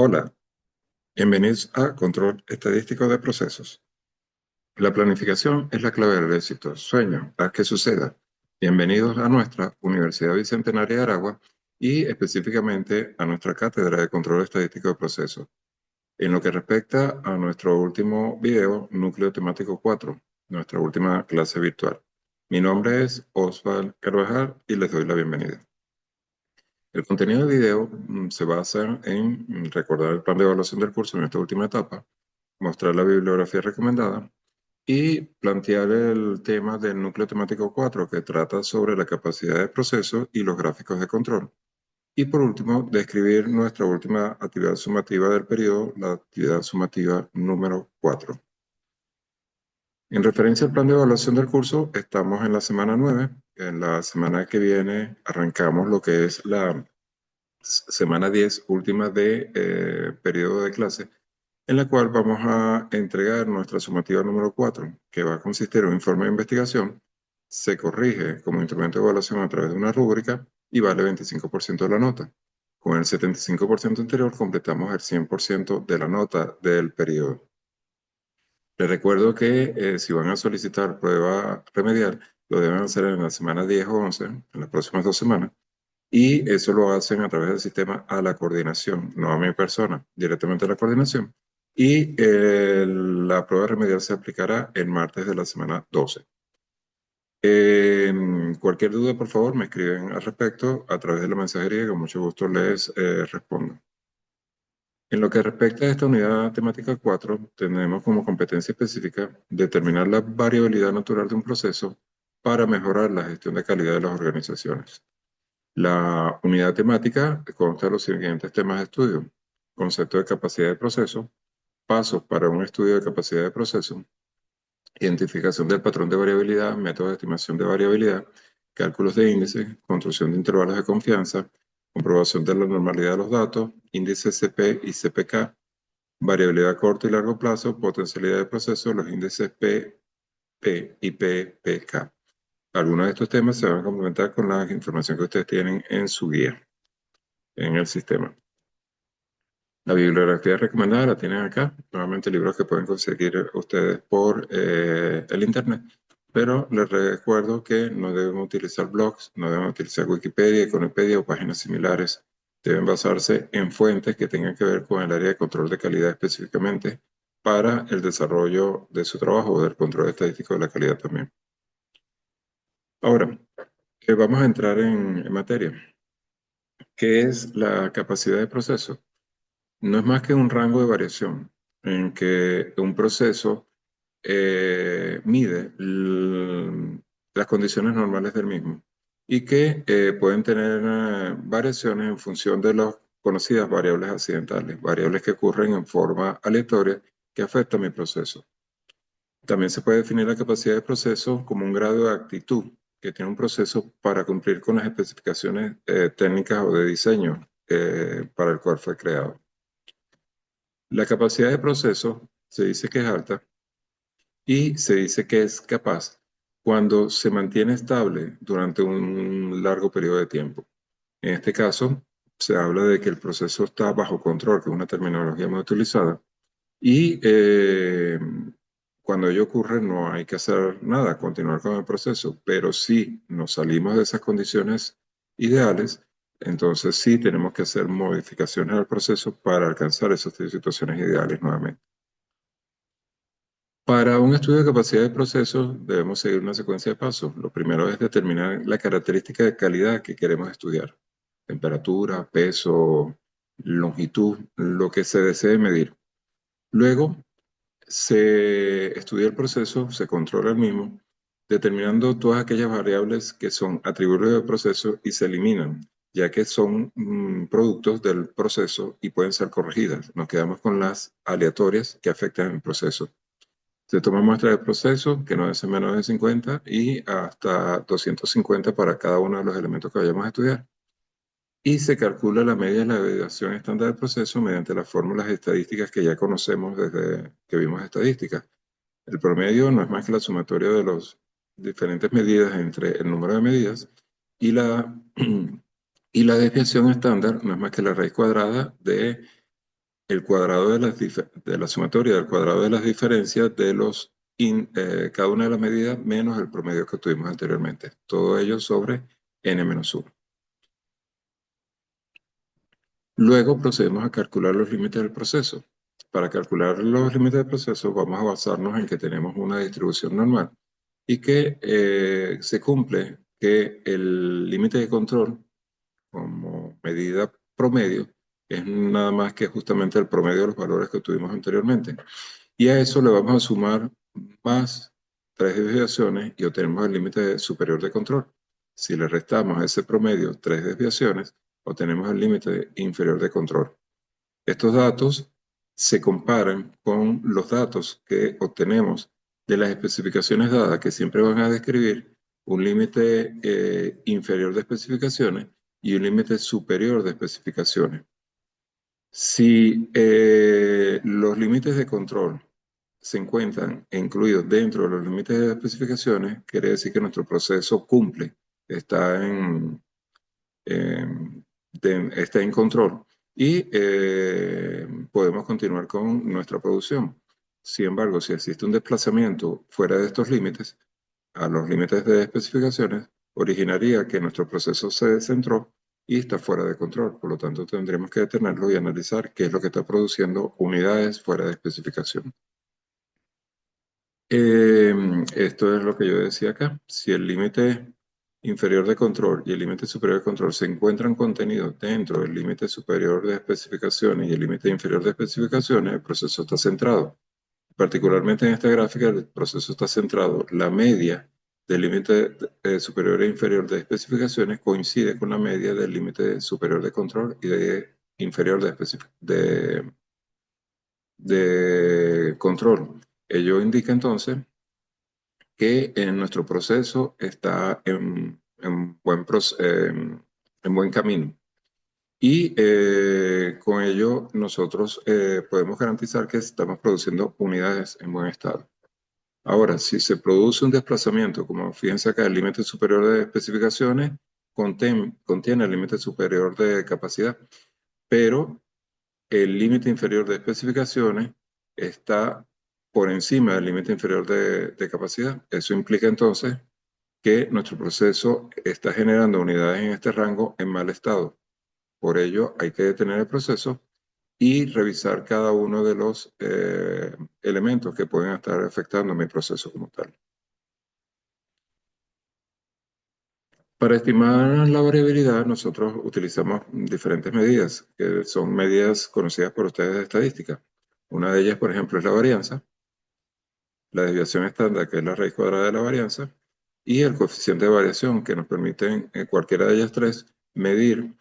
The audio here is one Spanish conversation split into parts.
Hola, bienvenidos a Control Estadístico de Procesos. La planificación es la clave del éxito. Sueño, haz que suceda. Bienvenidos a nuestra Universidad Bicentenaria de Aragua y específicamente a nuestra Cátedra de Control Estadístico de Procesos. En lo que respecta a nuestro último video, Núcleo Temático 4, nuestra última clase virtual. Mi nombre es Osval Carvajal y les doy la bienvenida. El contenido del video se basa en recordar el plan de evaluación del curso en esta última etapa, mostrar la bibliografía recomendada y plantear el tema del núcleo temático 4 que trata sobre la capacidad de proceso y los gráficos de control. Y por último, describir nuestra última actividad sumativa del periodo, la actividad sumativa número 4. En referencia al plan de evaluación del curso, estamos en la semana 9. En la semana que viene arrancamos lo que es la semana 10 última de periodo de clase, en la cual vamos a entregar nuestra sumativa número 4, que va a consistir en un informe de investigación, se corrige como instrumento de evaluación a través de una rúbrica y vale 25% de la nota. Con el 75% anterior completamos el 100% de la nota del periodo. Les recuerdo que si van a solicitar prueba remedial, lo deben hacer en la semana 10 o 11, en las próximas 2 semanas, y eso lo hacen a través del sistema a la coordinación, no a mi persona, directamente a la coordinación. Y la prueba remedial se aplicará el martes de la semana 12. Cualquier duda, por favor, me escriben al respecto a través de la mensajería y con mucho gusto les respondo. En lo que respecta a esta unidad temática 4, tenemos como competencia específica determinar la variabilidad natural de un proceso para mejorar la gestión de calidad de las organizaciones. La unidad temática consta de los siguientes temas de estudio: concepto de capacidad de proceso, pasos para un estudio de capacidad de proceso, identificación del patrón de variabilidad, método de estimación de variabilidad, cálculos de índices, construcción de intervalos de confianza, comprobación de la normalidad de los datos, índices CP y CPK, variabilidad a corto y largo plazo, potencialidad de proceso, los índices P, P y PPK. Algunos de estos temas se van a complementar con la información que ustedes tienen en su guía, en el sistema. La bibliografía recomendada la tienen acá, nuevamente libros que pueden conseguir ustedes por el internet, pero les recuerdo que no deben utilizar blogs, no deben utilizar Wikipedia, Econopedia o páginas similares. Deben basarse en fuentes que tengan que ver con el área de control de calidad específicamente para el desarrollo de su trabajo o del control estadístico de la calidad también. Ahora, vamos a entrar en materia. ¿Qué es la capacidad de proceso? No es más que un rango de variación en que un proceso mide las condiciones normales del mismo y que pueden tener variaciones en función de las conocidas variables accidentales, variables que ocurren en forma aleatoria que afectan mi proceso. También se puede definir la capacidad de proceso como un grado de actitud que tiene un proceso para cumplir con las especificaciones técnicas o de diseño para el cual fue creado. La capacidad de proceso se dice que es alta y se dice que es capaz cuando se mantiene estable durante un largo periodo de tiempo. En este caso, se habla de que el proceso está bajo control, que es una terminología muy utilizada, y cuando ello ocurre no hay que hacer nada, continuar con el proceso, pero si nos salimos de esas condiciones ideales, entonces sí tenemos que hacer modificaciones al proceso para alcanzar esas situaciones ideales nuevamente. Para un estudio de capacidad de proceso debemos seguir una secuencia de pasos. Lo primero es determinar la característica de calidad que queremos estudiar. Temperatura, peso, longitud, lo que se desee medir. Luego se estudia el proceso, se controla el mismo, determinando todas aquellas variables que son atribuibles del proceso y se eliminan, ya que son productos del proceso y pueden ser corregidas. Nos quedamos con las aleatorias que afectan el proceso. Se toma muestra del proceso, que no debe ser menos de 50 y hasta 250 para cada uno de los elementos que vayamos a estudiar. Y se calcula la media de la deviación estándar del proceso mediante las fórmulas estadísticas que ya conocemos desde que vimos estadísticas. El promedio no es más que la sumatoria de las diferentes medidas entre el número de medidas y y la desviación estándar no es más que la raíz cuadrada de el cuadrado de la sumatoria del cuadrado de las diferencias de cada una de las medidas menos el promedio que tuvimos anteriormente. Todo ello sobre n-1. Luego procedemos a calcular los límites del proceso. Para calcular los límites del proceso vamos a basarnos en que tenemos una distribución normal y que se cumple que el límite de control como medida promedio es nada más que justamente el promedio de los valores que tuvimos anteriormente. Y a eso le vamos a sumar más tres desviaciones y obtenemos el límite superior de control. Si le restamos a ese promedio tres desviaciones, obtenemos el límite inferior de control. Estos datos se comparan con los datos que obtenemos de las especificaciones dadas, que siempre van a describir un límite inferior de especificaciones y un límite superior de especificaciones. Si los límites de control se encuentran incluidos dentro de los límites de especificaciones, quiere decir que nuestro proceso cumple, está está en control y podemos continuar con nuestra producción. Sin embargo, si existe un desplazamiento fuera de estos límites, a los límites de especificaciones, originaría que nuestro proceso se descentró y está fuera de control. Por lo tanto, tendremos que detenerlo y analizar qué es lo que está produciendo unidades fuera de especificación. Esto es lo que yo decía acá. Si el límite inferior de control y el límite superior de control se encuentran contenidos dentro del límite superior de especificaciones y el límite inferior de especificaciones, el proceso está centrado. Particularmente en esta gráfica, el proceso está centrado. La media del límite superior e inferior de especificaciones coincide con la media del límite superior de control y inferior de control. Ello indica entonces que en nuestro proceso está en buen camino. Y con ello nosotros podemos garantizar que estamos produciendo unidades en buen estado. Ahora, si se produce un desplazamiento, como fíjense acá, el límite superior de especificaciones contiene el límite superior de capacidad, pero el límite inferior de especificaciones está por encima del límite inferior de capacidad. Eso implica entonces que nuestro proceso está generando unidades en este rango en mal estado. Por ello, hay que detener el proceso y revisar cada uno de los elementos que pueden estar afectando mi proceso como tal. Para estimar la variabilidad, nosotros utilizamos diferentes medidas, que son medidas conocidas por ustedes de estadística. Una de ellas, por ejemplo, es la varianza, la desviación estándar, que es la raíz cuadrada de la varianza, y el coeficiente de variación, que nos permiten, en cualquiera de ellas tres, medir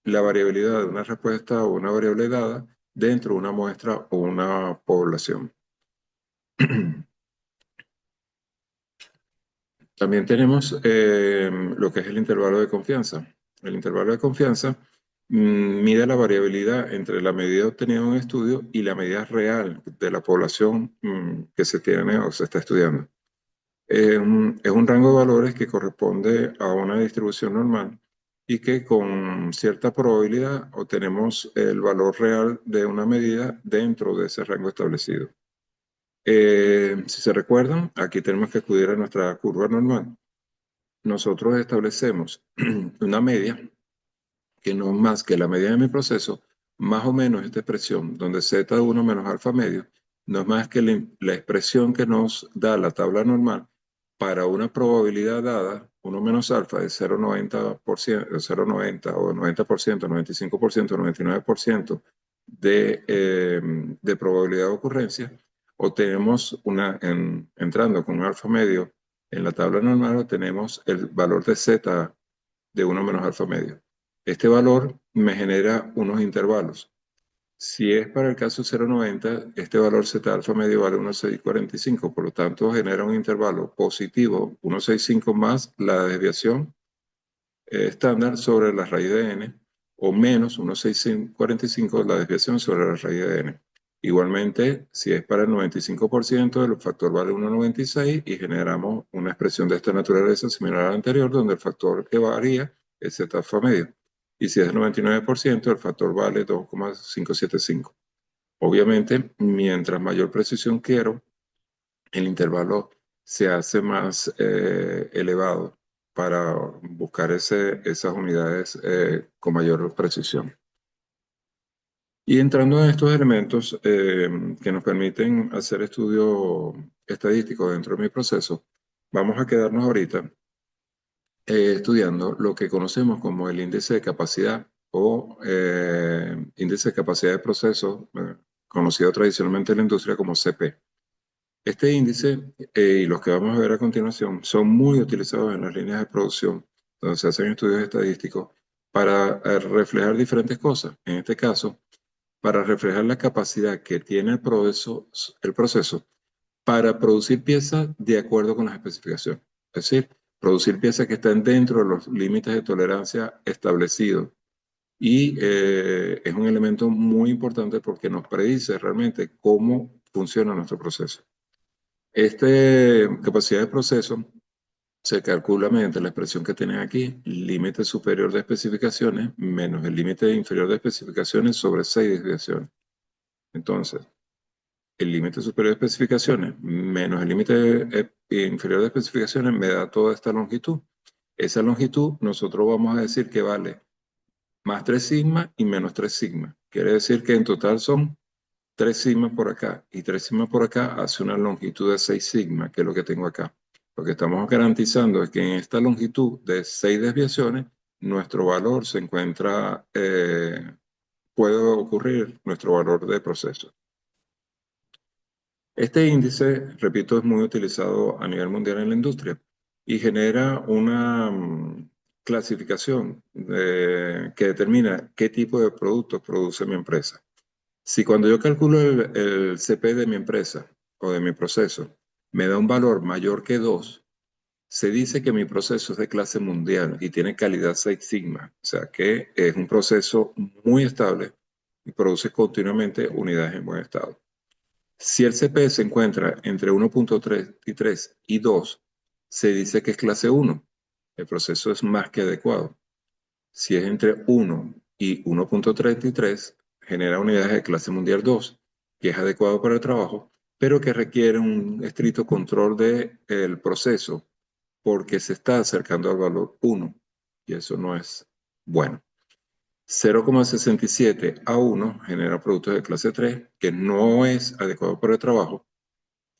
la variabilidad de una respuesta o una variable dada dentro de una muestra o una población. También tenemos lo que es el intervalo de confianza. El intervalo de confianza mide la variabilidad entre la medida obtenida en un estudio y la medida real de la población que se tiene o se está estudiando. Es un rango de valores que corresponde a una distribución normal y que con cierta probabilidad obtenemos el valor real de una medida dentro de ese rango establecido. Si se recuerdan, aquí tenemos que acudir a nuestra curva normal. Nosotros establecemos una media que no es más que la media de mi proceso, más o menos esta expresión, donde Z1 menos alfa medio, no es más que la expresión que nos da la tabla normal para una probabilidad dada, 1 menos alfa de 0,90%, 0,90 o 90%, 95%, 99% de probabilidad de ocurrencia, obtenemos entrando con un alfa medio en la tabla normal, obtenemos el valor de Z de 1 menos alfa medio. Este valor me genera unos intervalos. Si es para el caso 0,90, este valor Z alfa medio vale 1,645, por lo tanto genera un intervalo positivo, 1,65 más la desviación estándar sobre la raíz de n, o menos 1,645 la desviación sobre la raíz de n. Igualmente, si es para el 95%, el factor vale 1,96 y generamos una expresión de esta naturaleza similar a la anterior, donde el factor que varía es Z alfa medio. y si es del 99%, el factor vale 2,575. Obviamente, mientras mayor precisión quiero, el intervalo se hace más elevado para buscar esas unidades con mayor precisión. Y entrando en estos elementos que nos permiten hacer estudio estadístico dentro de mi proceso, vamos a quedarnos ahorita estudiando lo que conocemos como el índice de capacidad o índice de capacidad de proceso, conocido tradicionalmente en la industria como CP. Este índice y los que vamos a ver a continuación son muy utilizados en las líneas de producción, donde se hacen estudios estadísticos para reflejar diferentes cosas. En este caso, para reflejar la capacidad que tiene el proceso para producir piezas de acuerdo con las especificaciones. Es decir, producir piezas que están dentro de los límites de tolerancia establecidos. Y es un elemento muy importante porque nos predice realmente cómo funciona nuestro proceso. Esta capacidad de proceso se calcula mediante la expresión que tienen aquí, límite superior de especificaciones menos el límite inferior de especificaciones sobre 6 desviaciones. Entonces, el límite superior de especificaciones menos el límite inferior de especificaciones me da toda esta longitud. Esa longitud nosotros vamos a decir que vale más 3 sigma y menos 3 sigma. Quiere decir que en total son 3 sigma por acá y 3 sigma por acá hace una longitud de 6 sigma, que es lo que tengo acá. Lo que estamos garantizando es que en esta longitud de 6 desviaciones, nuestro valor se encuentra, puede ocurrir nuestro valor de proceso. Este índice, repito, es muy utilizado a nivel mundial en la industria y genera una clasificación que determina qué tipo de productos produce mi empresa. Si cuando yo calculo el CP de mi empresa o de mi proceso me da un valor mayor que 2, se dice que mi proceso es de clase mundial y tiene calidad 6 sigma, o sea que es un proceso muy estable y produce continuamente unidades en buen estado. Si el CP se encuentra entre 1.3 y 3 y 2, se dice que es clase 1. El proceso es más que adecuado. Si es entre 1 y 1.33, genera unidades de clase mundial 2, que es adecuado para el trabajo, pero que requiere un estricto control del proceso porque se está acercando al valor 1 y eso no es bueno. 0,67 a 1 genera productos de clase 3, que no es adecuado para el trabajo,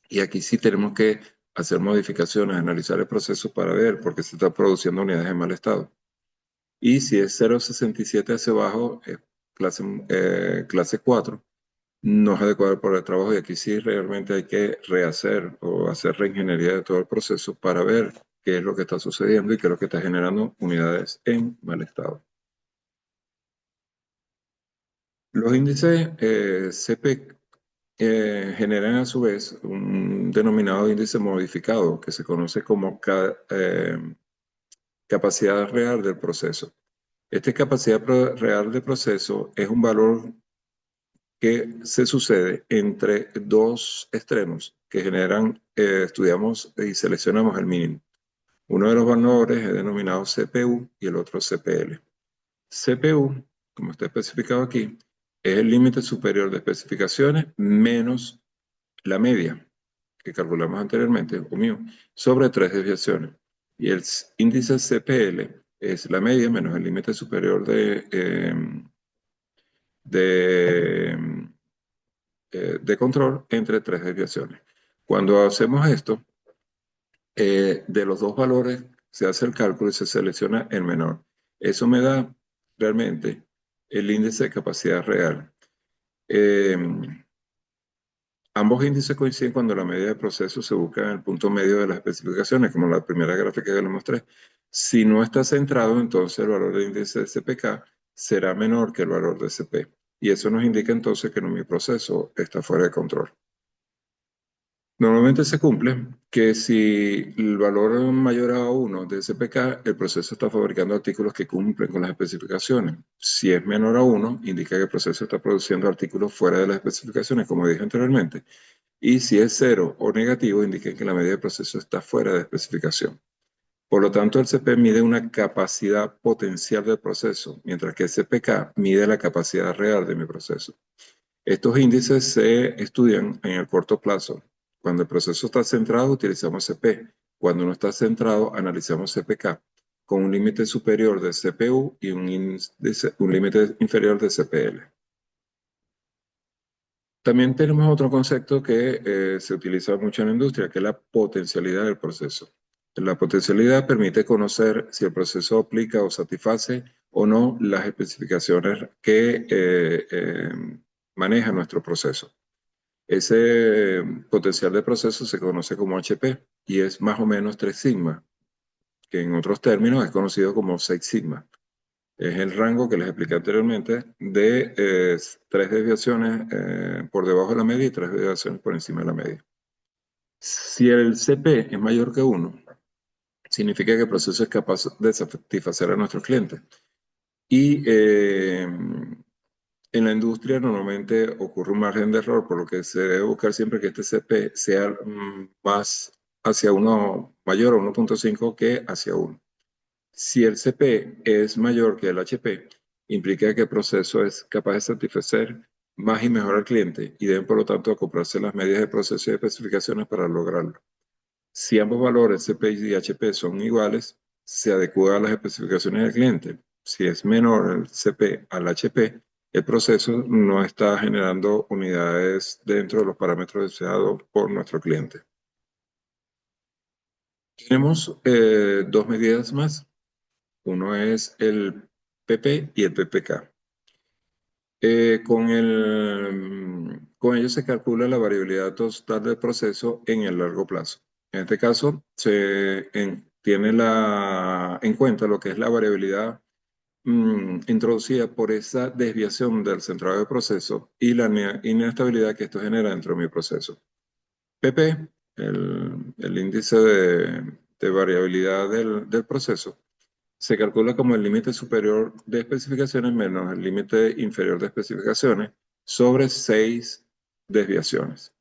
y aquí sí tenemos que hacer modificaciones, analizar el proceso para ver por qué se está produciendo unidades en mal estado. Y si es 0,67 hacia abajo, es clase 4, no es adecuado para el trabajo y aquí sí realmente hay que rehacer o hacer reingeniería de todo el proceso para ver qué es lo que está sucediendo y qué es lo que está generando unidades en mal estado. Los índices CP generan a su vez un denominado índice modificado que se conoce como capacidad real del proceso. Esta capacidad real del proceso es un valor que se sucede entre dos extremos que generan, estudiamos y seleccionamos el mínimo. Uno de los valores es denominado CPU y el otro CPL. CPU, como está especificado aquí, es el límite superior de especificaciones menos la media que calculamos anteriormente, o mío, sobre 3 desviaciones. Y el índice CPL es la media menos el límite superior de, de control entre 3 desviaciones. Cuando hacemos esto, de los dos valores se hace el cálculo y se selecciona el menor. Eso me da realmente el índice de capacidad real. Eh, Ambos índices coinciden cuando la medida de proceso se busca en el punto medio de las especificaciones, como la primera gráfica que les mostré. Si no está centrado, entonces el valor del índice de CPK será menor que el valor de CP. Y eso nos indica entonces que mi proceso está fuera de control. Normalmente se cumple que si el valor es mayor a 1 de CPK, el proceso está fabricando artículos que cumplen con las especificaciones. Si es menor a 1, indica que el proceso está produciendo artículos fuera de las especificaciones, como dije anteriormente. Y si es 0 o negativo, indica que la medida de proceso está fuera de especificación. Por lo tanto, el CP mide una capacidad potencial del proceso, mientras que el CPK mide la capacidad real de mi proceso. Estos índices se estudian en el corto plazo. Cuando el proceso está centrado, utilizamos CP. Cuando no está centrado, analizamos CPK, con un límite superior de CPU y un límite inferior de CPL. También tenemos otro concepto que se utiliza mucho en la industria, que es la potencialidad del proceso. La potencialidad permite conocer si el proceso aplica o satisface o no las especificaciones que maneja nuestro proceso. Ese potencial de proceso se conoce como HP y es más o menos 3 sigma, que en otros términos es conocido como 6 sigma. Es el rango que les expliqué anteriormente de 3 desviaciones por debajo de la media y 3 desviaciones por encima de la media. Si el CP es mayor que 1, significa que el proceso es capaz de satisfacer a nuestros clientes. Y en la industria normalmente ocurre un margen de error, por lo que se debe buscar siempre que este CP sea más hacia 1 mayor a 1.5 que hacia 1. Si el CP es mayor que el HP, implica que el proceso es capaz de satisfacer más y mejor al cliente y deben por lo tanto acoplarse las medidas de proceso y especificaciones para lograrlo. Si ambos valores CP y HP son iguales, se adecua a las especificaciones del cliente. Si es menor el CP al HP, el proceso no está generando unidades dentro de los parámetros deseados por nuestro cliente. Tenemos 2 medidas más. Uno es el PP y el PPK. Con ello se calcula la variabilidad total del proceso en el largo plazo. En este caso, tiene en cuenta lo que es la variabilidad introducida por esa desviación del centrado de proceso y la inestabilidad que esto genera dentro de mi proceso. PP, el índice de variabilidad del proceso, se calcula como el límite superior de especificaciones menos el límite inferior de especificaciones sobre 6 desviaciones.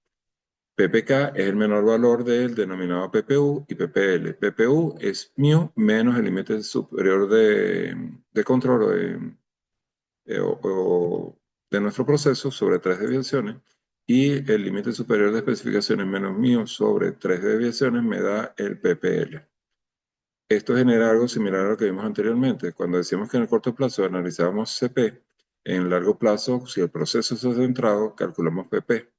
PPK es el menor valor del denominado PPU y PPL. PPU es μ menos el límite superior de control de nuestro proceso sobre 3 desviaciones y el límite superior de especificaciones menos μ sobre 3 desviaciones me da el PPL. Esto genera algo similar a lo que vimos anteriormente. Cuando decíamos que en el corto plazo analizábamos CP, en el largo plazo, si el proceso está centrado, calculamos PP.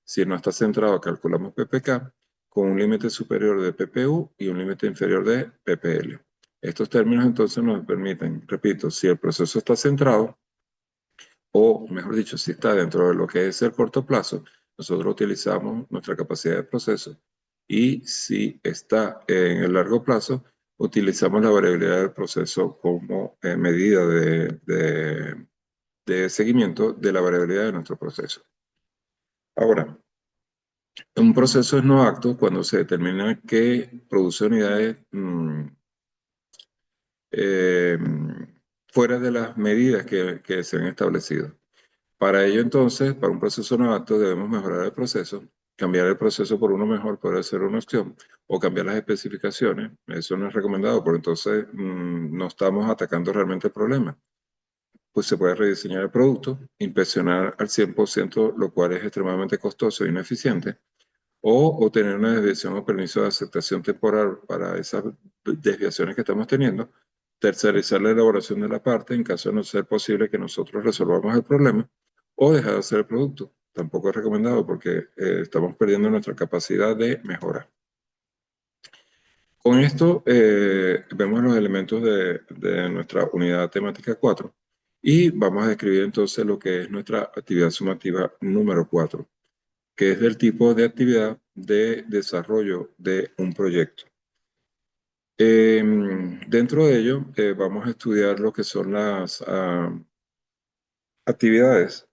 Si no está centrado, calculamos PPK con un límite superior de PPU y un límite inferior de PPL. Estos términos entonces nos permiten, repito, si el proceso está centrado, o mejor dicho, si está dentro de lo que es el corto plazo, nosotros utilizamos nuestra capacidad de proceso. Y si está en el largo plazo, utilizamos la variabilidad del proceso como medida de seguimiento de la variabilidad de nuestro proceso. Ahora, un proceso es no acto cuando se determina que produce unidades eh, fuera de las medidas que se han establecido. Para ello, entonces, para un proceso novato debemos mejorar el proceso. Cambiar el proceso por uno mejor puede ser una opción, o cambiar las especificaciones. Eso no es recomendado, porque entonces no estamos atacando realmente el problema. Pues se puede rediseñar el producto, inspeccionar al 100%, lo cual es extremadamente costoso e ineficiente, o obtener una desviación o permiso de aceptación temporal para esas desviaciones que estamos teniendo, tercerizar la elaboración de la parte en caso de no ser posible que nosotros resolvamos el problema, o dejar de hacer el producto. Tampoco es recomendado porque estamos perdiendo nuestra capacidad de mejora. Con esto vemos los elementos de nuestra unidad temática 4 y vamos a describir entonces lo que es nuestra actividad sumativa número 4, que es del tipo de actividad de desarrollo de un proyecto. Dentro de ello vamos a estudiar lo que son las actividades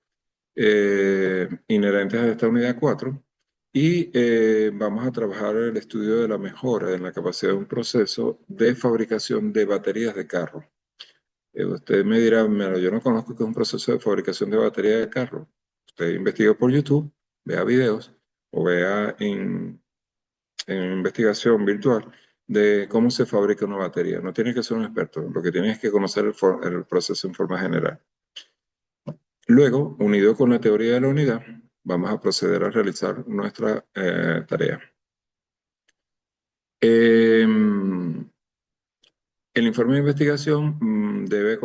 inherentes a esta unidad 4 y vamos a trabajar el estudio de la mejora en la capacidad de un proceso de fabricación de baterías de carro. Usted me dirá, "Mira, yo no conozco qué es un proceso de fabricación de baterías de carro". Usted investiga por YouTube, vea videos o vea en investigación virtual de cómo se fabrica una batería. No tienes que ser un experto, lo que tienes es que conocer el proceso en forma general. Luego, unido con la teoría de la unidad, vamos a proceder a realizar nuestra tarea. El informe de investigación debe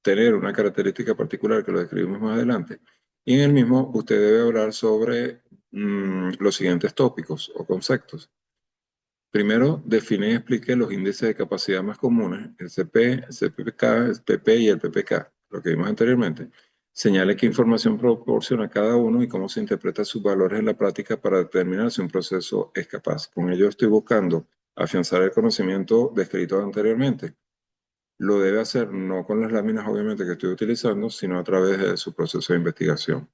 tener una característica particular que lo describimos más adelante. Y en el mismo usted debe hablar sobre los siguientes tópicos o conceptos. Primero, define y explique los índices de capacidad más comunes, el CP, el CPK, el PP y el PPK, lo que vimos anteriormente. Señale qué información proporciona cada uno y cómo se interpreta sus valores en la práctica para determinar si un proceso es capaz. Con ello estoy buscando afianzar el conocimiento descrito anteriormente. Lo debe hacer no con las láminas, obviamente, que estoy utilizando, sino a través de su proceso de investigación.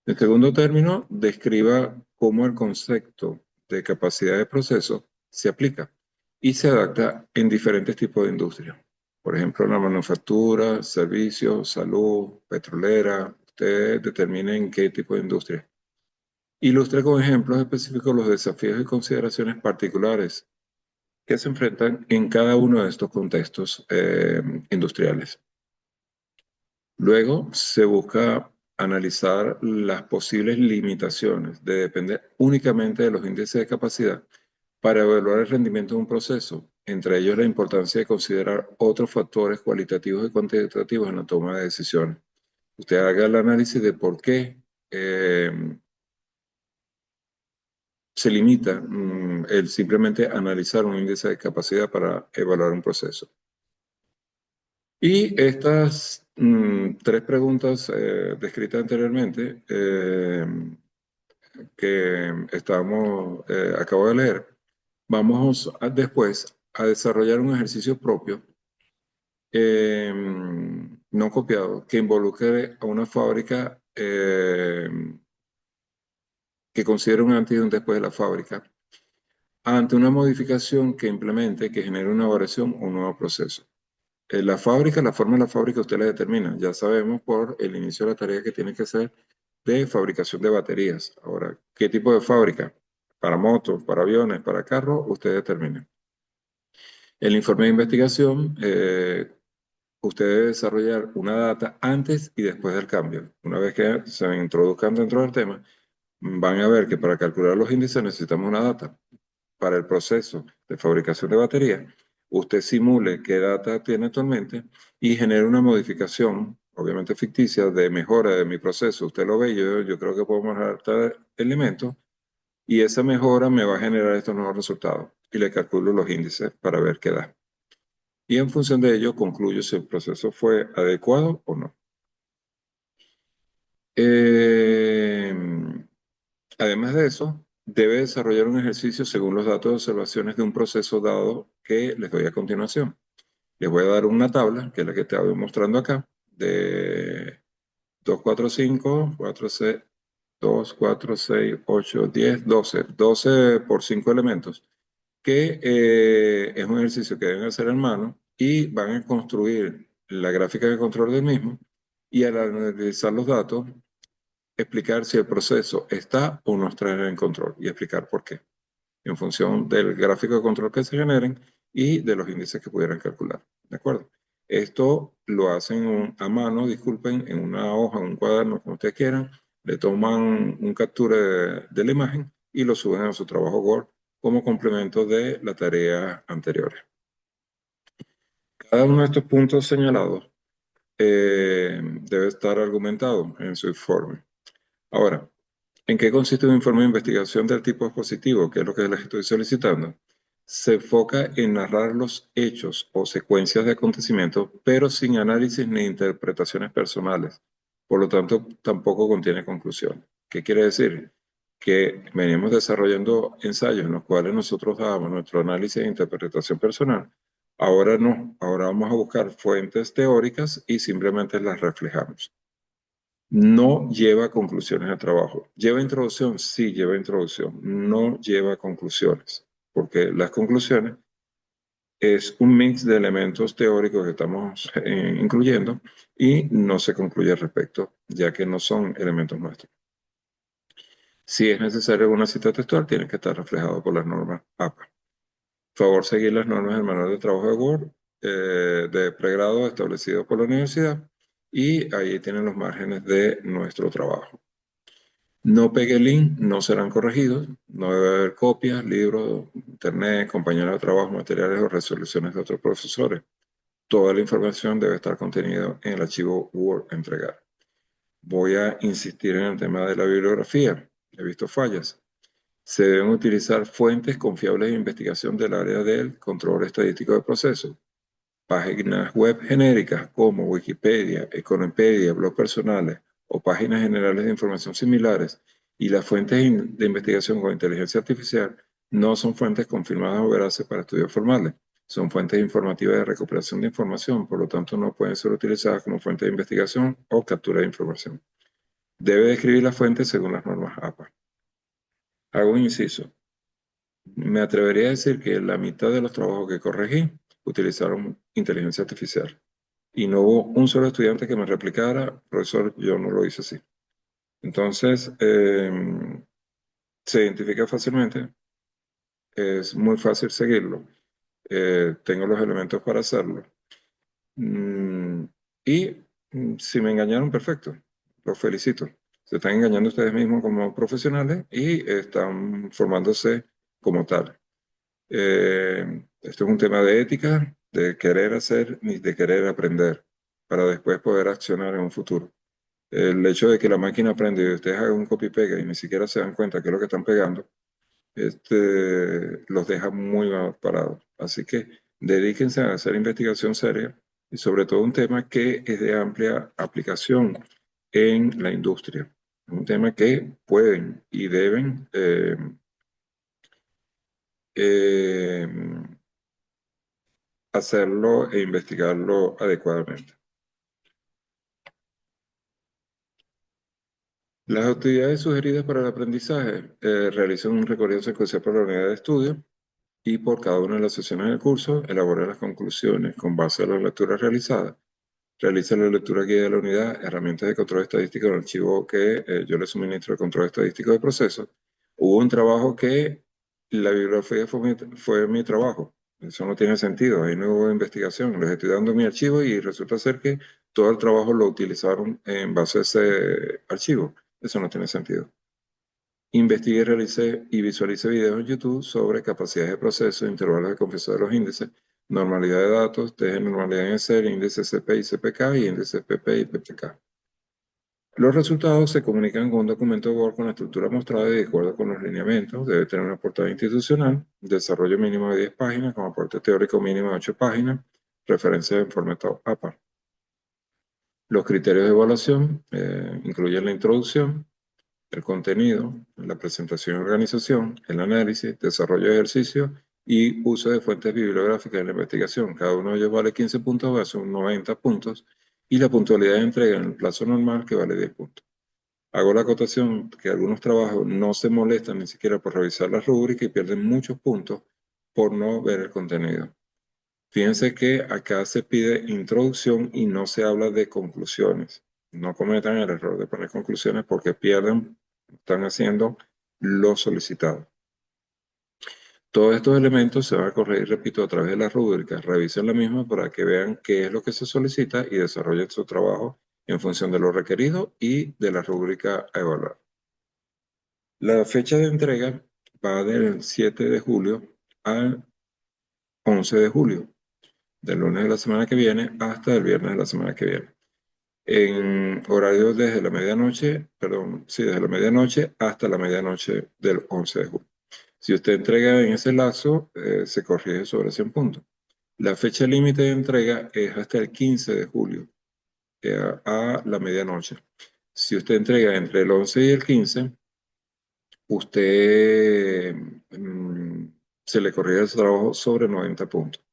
En segundo término, describa cómo el concepto de capacidad de proceso se aplica y se adapta en diferentes tipos de industria. Por ejemplo, la manufactura, servicios, salud, petrolera. Usted determine en qué tipo de industria. Ilustre con ejemplos específicos los desafíos y consideraciones particulares que se enfrentan en cada uno de estos contextos industriales. Luego se busca analizar las posibles limitaciones de depender únicamente de los índices de capacidad para evaluar el rendimiento de un proceso, entre ellos la importancia de considerar otros factores cualitativos y cuantitativos en la toma de decisiones. Usted haga el análisis de por qué se limita el simplemente analizar un índice de capacidad para evaluar un proceso. Y estas tres preguntas descritas anteriormente que acabo de leer, vamos después a desarrollar un ejercicio propio, no copiado, que involucre a una fábrica que considere un antes y un después de la fábrica, ante una modificación que implemente, que genere una variación o un nuevo proceso. La fábrica, la forma de la fábrica usted la determina. Ya sabemos por el inicio de la tarea que tiene que ser de fabricación de baterías. Ahora, ¿qué tipo de fábrica? Para motos, para aviones, para carros, usted determina. El informe de investigación, usted debe desarrollar una data antes y después del cambio. Una vez que se introduzcan dentro del tema, van a ver que para calcular los índices necesitamos una data. Para el proceso de fabricación de baterías, usted simule qué data tiene actualmente y genera una modificación, obviamente ficticia, de mejora de mi proceso. Usted lo ve, yo creo que puedo mejorar tal elemento y esa mejora me va a generar estos nuevos resultados y le calculo los índices para ver qué da. Y en función de ello concluyo si el proceso fue adecuado o no. Eh, Además de eso, debe desarrollar un ejercicio según los datos de observaciones de un proceso dado que les doy a continuación. Les voy a dar una tabla, que es la que te voy mostrando acá, de 2, 4, 5, 4, 6, 2, 4, 6, 8, 10, 12. 12 por 5 elementos, que es un ejercicio que deben hacer en mano y van a construir la gráfica de control del mismo y al analizar los datos explicar si el proceso está o no está en control y explicar por qué, en función del gráfico de control que se generen y de los índices que pudieran calcular. ¿De acuerdo? Esto lo hacen a mano, disculpen, en una hoja, en un cuaderno, como ustedes quieran, le toman un captura de la imagen y lo suben a su trabajo Word como complemento de la tarea anterior. Cada uno de estos puntos señalados debe estar argumentado en su informe. Ahora, ¿en qué consiste un informe de investigación del tipo expositivo, que es lo que les estoy solicitando? Se enfoca en narrar los hechos o secuencias de acontecimientos, pero sin análisis ni interpretaciones personales. Por lo tanto, tampoco contiene conclusiones. ¿Qué quiere decir? Que venimos desarrollando ensayos en los cuales nosotros dábamos nuestro análisis e interpretación personal. Ahora no, ahora vamos a buscar fuentes teóricas y simplemente las reflejamos. No lleva conclusiones al trabajo. ¿Lleva introducción? Sí, lleva introducción. No lleva conclusiones, porque las conclusiones es un mix de elementos teóricos que estamos incluyendo y no se concluye al respecto, ya que no son elementos nuestros. Si es necesario alguna cita textual, tiene que estar reflejado por las normas APA. Favor seguir las normas del manual de trabajo de Word de pregrado establecido por la universidad y ahí tienen los márgenes de nuestro trabajo. No pegue el link, no serán corregidos, no debe haber copias, libros, internet, compañeros de trabajo, materiales o resoluciones de otros profesores. Toda la información debe estar contenida en el archivo Word a entregar. Voy a insistir en el tema de la bibliografía. He visto fallas. Se deben utilizar fuentes confiables de investigación del área del control estadístico de procesos. Páginas web genéricas como Wikipedia, Econopedia, blogs personales o páginas generales de información similares y las fuentes de investigación con inteligencia artificial no son fuentes confirmadas o veraces para estudios formales. Son fuentes informativas de recuperación de información, por lo tanto no pueden ser utilizadas como fuente de investigación o captura de información. Debe describir la fuente según las normas APA. Hago un inciso. Me atrevería a decir que la mitad de los trabajos que corregí utilizaron inteligencia artificial. Y no hubo un solo estudiante que me replicara, profesor, yo no lo hice así. Entonces, se identifica fácilmente, es muy fácil seguirlo, tengo los elementos para hacerlo. Mm, y si me engañaron, perfecto, los felicito. Se están engañando ustedes mismos como profesionales y están formándose como tal. Esto es un tema de ética, de querer hacer y de querer aprender para después poder accionar en un futuro. El hecho de que la máquina aprende y ustedes hagan un copy-pega y ni siquiera se dan cuenta qué es lo que están pegando, los deja muy mal parados. Así que dedíquense a hacer investigación seria y sobre todo un tema que es de amplia aplicación en la industria. Un tema que pueden y deben eh, hacerlo e investigarlo adecuadamente. Las actividades sugeridas para el aprendizaje realizan un recorrido secuencial por la unidad de estudio y por cada una de las sesiones del curso elabora las conclusiones con base a las lecturas realizadas. Realiza la lectura guía de la unidad, herramientas de control estadístico en el archivo que yo le suministro de control estadístico de procesos. Hubo un trabajo que la bibliografía fue mi trabajo. Eso no tiene sentido, ahí no hubo investigación. Les estoy dando mi archivo y resulta ser que todo el trabajo lo utilizaron en base a ese archivo. Eso no tiene sentido. Investigue, realice y visualice videos en YouTube sobre capacidades de proceso, intervalos de confianza de los índices, normalidad de datos, test de normalidad en Excel, índices CP y CPK y índices PP y PPK. Los resultados se comunican con un documento Word con la estructura mostrada y de acuerdo con los lineamientos. Debe tener una portada institucional, desarrollo mínimo de 10 páginas, con aporte teórico mínimo de 8 páginas, referencia en formato APA. Los criterios de evaluación incluyen la introducción, el contenido, la presentación y organización, el análisis, desarrollo de ejercicio y uso de fuentes bibliográficas en la investigación. Cada uno de ellos vale 15 puntos, va a ser 90 puntos, y la puntualidad de entrega en el plazo normal que vale 10 puntos. Hago la acotación que algunos trabajos no se molestan ni siquiera por revisar las rúbricas y pierden muchos puntos por no ver el contenido. Fíjense que acá se pide introducción y no se habla de conclusiones. No cometan el error de poner conclusiones porque pierden, están haciendo lo solicitado. Todos estos elementos se van a corregir, repito, a través de las rúbricas. Revisen la misma para que vean qué es lo que se solicita y desarrollen su trabajo en función de lo requerido y de la rúbrica a evaluar. La fecha de entrega va del 7 de julio al 11 de julio, del lunes de la semana que viene hasta el viernes de la semana que viene. En horario desde la medianoche, desde la medianoche hasta la medianoche del 11 de julio. Si usted entrega en ese lazo, se corrige sobre 100 puntos. La fecha límite de entrega es hasta el 15 de julio, a la medianoche. Si usted entrega entre el 11 y el 15, usted se le corrige el trabajo sobre 90 puntos.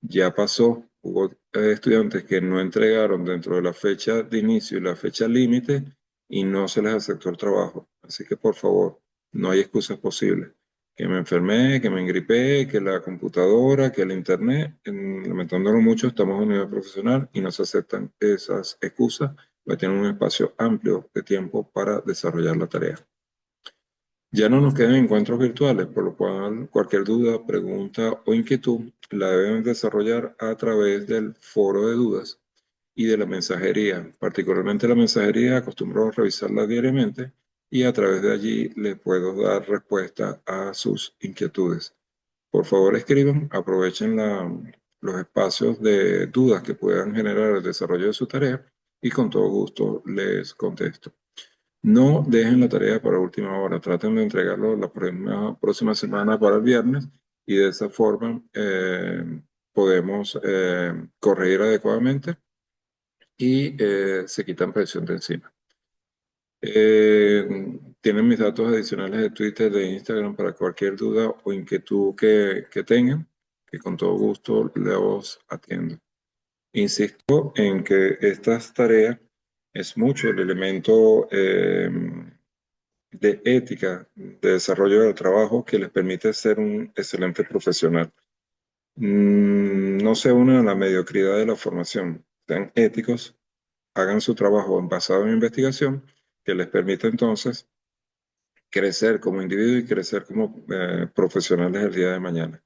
Ya pasó, hubo estudiantes que no entregaron dentro de la fecha de inicio y la fecha límite y no se les aceptó el trabajo. Así que por favor, no hay excusas posibles. Que me enfermé, que me engripé, que la computadora, que el internet, lamentándolo mucho, estamos en un nivel profesional y no se aceptan esas excusas. Va a tener un espacio amplio de tiempo para desarrollar la tarea. Ya no nos quedan encuentros virtuales, por lo cual cualquier duda, pregunta o inquietud la deben desarrollar a través del foro de dudas y de la mensajería. Particularmente la mensajería acostumbro a revisarla diariamente y a través de allí le puedo dar respuesta a sus inquietudes. Por favor, escriban, aprovechen los espacios de dudas que puedan generar el desarrollo de su tarea y con todo gusto les contesto. No dejen la tarea para última hora, traten de entregarlo la próxima semana para el viernes y de esa forma podemos corregir adecuadamente y se quitan presión de encima. Tienen mis datos adicionales de Twitter, de Instagram para cualquier duda o inquietud que tengan, que con todo gusto los atiendo. Insisto en que estas tareas es mucho el elemento de ética, de desarrollo del trabajo que les permite ser un excelente profesional. No se unan a la mediocridad de la formación, sean éticos, hagan su trabajo basado en investigación, que les permite entonces crecer como individuo y crecer como profesionales el día de mañana.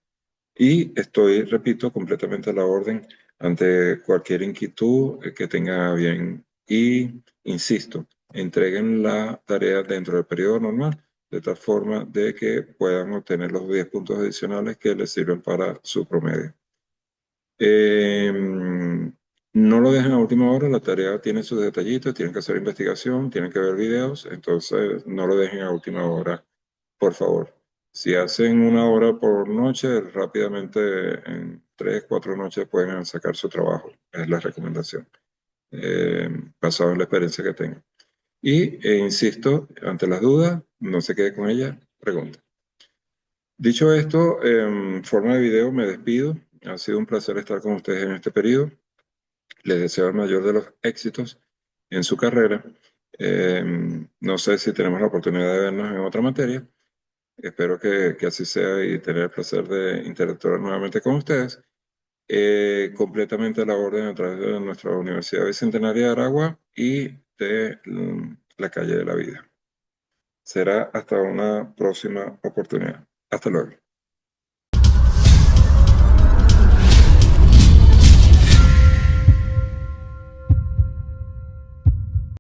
Y estoy, repito, completamente a la orden ante cualquier inquietud que tenga bien. Y, insisto, entreguen la tarea dentro del periodo normal, de tal forma de que puedan obtener los 10 puntos adicionales que les sirven para su promedio. Eh, no lo dejen a última hora, la tarea tiene sus detallitos, tienen que hacer investigación, tienen que ver videos, entonces no lo dejen a última hora, por favor. Si hacen una hora por noche, rápidamente en 3, 4 noches pueden sacar su trabajo, es la recomendación, basado en la experiencia que tengan. Y insisto, ante las dudas, no se quede con ella, pregunta. Dicho esto, en forma de video me despido. Ha sido un placer estar con ustedes en este periodo. Les deseo el mayor de los éxitos en su carrera. Eh, no sé si tenemos la oportunidad de vernos en otra materia. Espero que así sea y tener el placer de interactuar nuevamente con ustedes. Completamente a la orden a través de nuestra Universidad Bicentenaria de Aragua y de la Calle de la Vida. Será hasta una próxima oportunidad. Hasta luego.